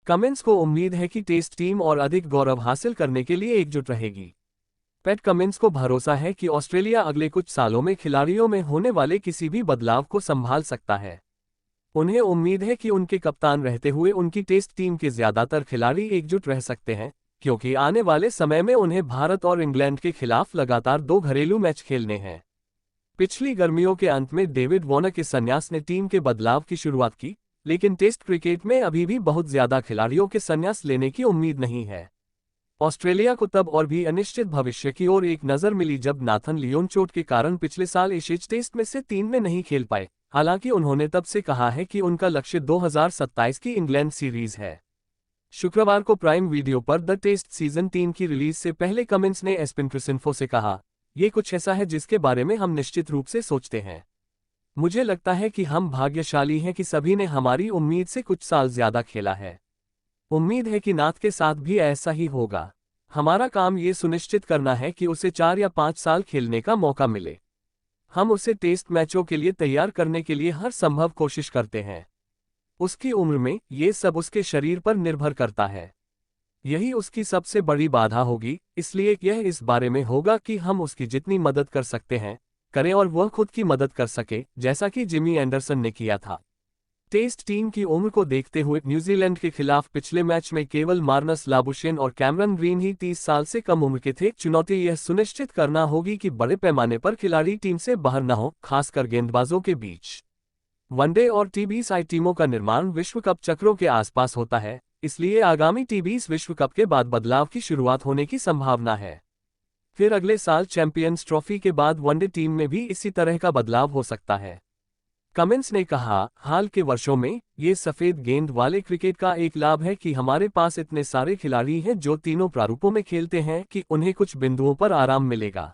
Cummins को उम्मीद है कि टेस्ट टीम और अधिक गौरव हासिल करने के लिए एकजुट रहेगी। पैट कमिंस को भरोसा है कि ऑस्ट्रेलिया अगले कुछ सालों में खिलाड़ियों में होने वाले किसी भी बदलाव को संभाल सकता है। उन्हें उम्मीद है कि उनके कप्तान रहते हुए उनकी टेस्ट टीम के ज्यादातर खिलाड़ी एकजुट रह सकते हैं, क्योंकि आने वाले समय में उन्हें भारत और इंग्लैंड के खिलाफ लगातार 2 घरेलू मैच खेलने हैं। पिछली गर्मियों के अंत में डेविड वॉर्नर के संन्यास ने टीम के बदलाव की शुरुआत की, लेकिन टेस्ट क्रिकेट में अभी भी बहुत ज्यादा खिलाड़ियों के संन्यास लेने की उम्मीद नहीं है। ऑस्ट्रेलिया को तब और भी अनिश्चित भविष्य की ओर एक नज़र मिली जब नाथन लियोन चोट के कारण पिछले साल एशेज टेस्ट में से 3 में नहीं खेल पाए। हालांकि उन्होंने तब से कहा है कि उनका लक्ष्य 2027 की इंग्लैंड सीरीज है। शुक्रवार को प्राइम वीडियो पर द टेस्ट सीजन 3 की रिलीज से पहले कमिंस ने एसपिन क्रिसिन्फो से कहा, ये कुछ ऐसा है जिसके बारे में हम निश्चित रूप से सोचते हैं। मुझे लगता है कि हम भाग्यशाली हैं कि सभी ने हमारी उम्मीद से कुछ साल ज्यादा खेला है। उम्मीद है कि नाथ के साथ भी ऐसा ही होगा। हमारा काम ये सुनिश्चित करना है कि उसे 4 या 5 साल खेलने का मौका मिले। हम उसे टेस्ट मैचों के लिए तैयार करने के लिए हर संभव कोशिश करते हैं। उसकी उम्र में ये सब उसके शरीर पर निर्भर करता है। यही उसकी सबसे बड़ी बाधा होगी, इसलिए यह इस बारे में होगा कि हम उसकी जितनी मदद कर सकते हैं करें और वह खुद की मदद कर सके, जैसा कि जिमी एंडरसन ने किया था। टेस्ट टीम की उम्र को देखते हुए न्यूजीलैंड के खिलाफ पिछले मैच में केवल मार्नस लाबुशेन और कैमरन ग्रीन ही 30 साल से कम उम्र के थे। चुनौती यह सुनिश्चित करना होगी कि बड़े पैमाने पर खिलाड़ी टीम से बाहर न हो, खासकर गेंदबाजों के बीच। वनडे और टी20 टीमों का निर्माण विश्व कप चक्रों के आसपास होता है, इसलिए आगामी टी20 विश्व कप के बाद बदलाव की शुरुआत होने की संभावना है। फिर अगले साल चैंपियंस ट्रॉफी के बाद वनडे टीम में भी इसी तरह का बदलाव हो सकता है। कमिंस ने कहा, हाल के वर्षों में ये सफेद गेंद वाले क्रिकेट का एक लाभ है कि हमारे पास इतने सारे खिलाड़ी हैं जो तीनों प्रारूपों में खेलते हैं कि उन्हें कुछ बिंदुओं पर आराम मिलेगा।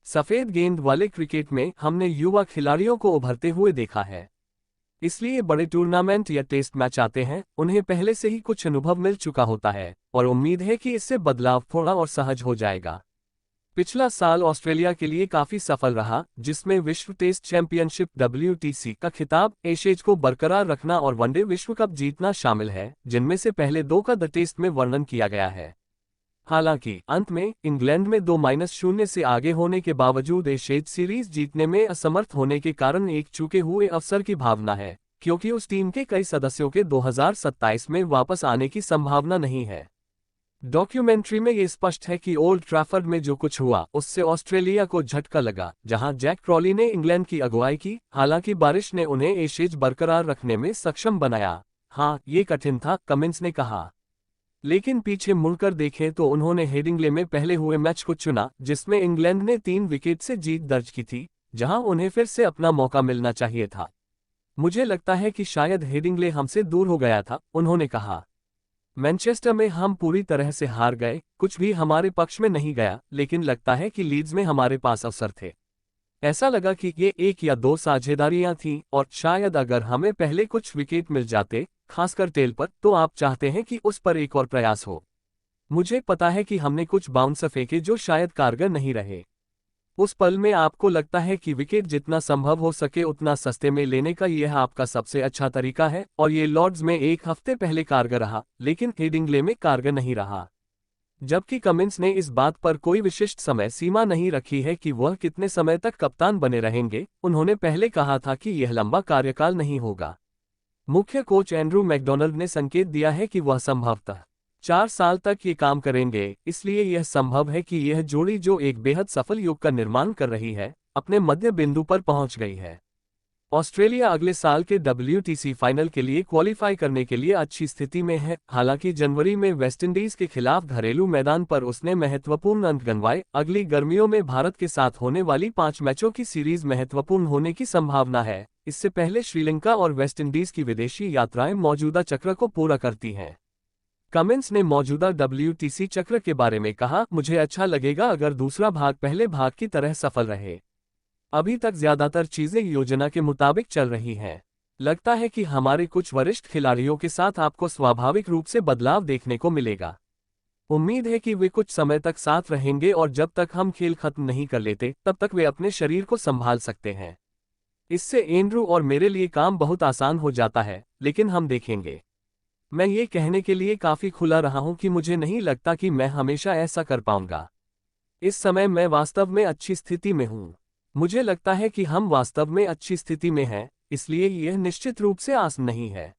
सफेद गेंद वाले क्रिकेट में हमने युवा खिलाड़ियों को उभरते हुए देखा है, इसलिए बड़े टूर्नामेंट या टेस्ट मैच आते हैं, उन्हें पहले से ही कुछ अनुभव मिल चुका होता है और उम्मीद है कि इससे बदलाव थोड़ा और सहज हो जाएगा। पिछला साल ऑस्ट्रेलिया के लिए काफी सफल रहा, जिसमें विश्व टेस्ट चैंपियनशिप WTC का खिताब, एशेज को बरकरार रखना और वनडे विश्व कप जीतना शामिल है, जिनमें से पहले 2 का द टेस्ट में वर्णन किया गया है। हालांकि अंत में इंग्लैंड में 2-0 से आगे होने के बावजूद एशेज सीरीज जीतने में असमर्थ होने के कारण एक चूके हुए अवसर की भावना है, क्योंकि उस टीम के कई सदस्यों के 2027 में वापस आने की संभावना नहीं है। डॉक्यूमेंट्री में ये स्पष्ट है कि ओल्ड ट्रैफर्ड में जो कुछ हुआ उससे ऑस्ट्रेलिया को झटका लगा, जहां जैक क्रॉली ने इंग्लैंड की अगुवाई की। हालांकि बारिश ने उन्हें एशेज बरकरार रखने में सक्षम बनाया। हाँ, ये कठिन था, कमिंस ने कहा। लेकिन पीछे मुड़कर देखें तो उन्होंने हेडिंग्ले में पहले हुए मैच को चुना, जिसमें इंग्लैंड ने 3 विकेट से जीत दर्ज की थी, जहां उन्हें फिर से अपना मौका मिलना चाहिए था। मुझे लगता है कि शायद हेडिंग्ले हमसे दूर हो गया था, उन्होंने कहा। मैनचेस्टर में हम पूरी तरह से हार गए, कुछ भी हमारे पक्ष में नहीं गया, लेकिन लगता है कि लीड्स में हमारे पास अवसर थे। ऐसा लगा कि ये 1 या 2 साझेदारियां थीं और शायद अगर हमें पहले कुछ विकेट मिल जाते, खासकर टेल पर, तो आप चाहते हैं कि उस पर एक और प्रयास हो। मुझे पता है कि हमने कुछ बाउंस फेंके जो शायद कारगर नहीं रहे। उस पल में आपको लगता है कि विकेट जितना संभव हो सके उतना सस्ते में लेने का यह आपका सबसे अच्छा तरीका है, और ये लॉर्ड्स में 1 हफ्ते पहले कारगर रहा, लेकिन हेडिंग्ले में कारगर नहीं रहा। जबकि कमिंस ने इस बात पर कोई विशिष्ट समय सीमा नहीं रखी है कि वह कितने समय तक कप्तान बने रहेंगे। उन्होंने पहले कहा था कि यह लंबा कार्यकाल नहीं होगा। मुख्य कोच एंड्रू मैकडोनाल्ड ने संकेत दिया है कि वह संभवतः 4 साल तक ये काम करेंगे, इसलिए यह संभव है कि यह जोड़ी जो एक बेहद सफल युग का निर्माण कर रही है, अपने मध्य बिंदु पर पहुंच गई है। ऑस्ट्रेलिया अगले साल के WTC फाइनल के लिए क्वालिफाई करने के लिए अच्छी स्थिति में है। हालांकि जनवरी में वेस्टइंडीज के खिलाफ घरेलू मैदान पर उसने महत्वपूर्ण अंक गंवाए। अगली गर्मियों में भारत के साथ होने वाली 5 मैचों की सीरीज महत्वपूर्ण होने की संभावना है। इससे पहले श्रीलंका और वेस्टइंडीज की विदेशी यात्राएं मौजूदा चक्र को पूरा करती हैं। कमिंस ने मौजूदा WTC चक्र के बारे में कहा, मुझे अच्छा लगेगा अगर दूसरा भाग पहले भाग की तरह सफल रहे। अभी तक ज्यादातर चीजें योजना के मुताबिक चल रही हैं। लगता है कि हमारे कुछ वरिष्ठ खिलाड़ियों के साथ आपको स्वाभाविक रूप से बदलाव देखने को मिलेगा। उम्मीद है कि वे कुछ समय तक साथ रहेंगे और जब तक हम खेल खत्म नहीं कर लेते, तब तक वे अपने शरीर को संभाल सकते हैं। इससे एंड्रू और मेरे लिए काम बहुत आसान हो जाता है, लेकिन हम देखेंगे। मैं ये कहने के लिए काफी खुला रहा हूं कि मुझे नहीं लगता कि मैं हमेशा ऐसा कर पाऊंगा। इस समय मैं वास्तव में अच्छी स्थिति में हूं। मुझे लगता है कि हम वास्तव में अच्छी स्थिति में हैं, इसलिए यह निश्चित रूप से आसान नहीं है।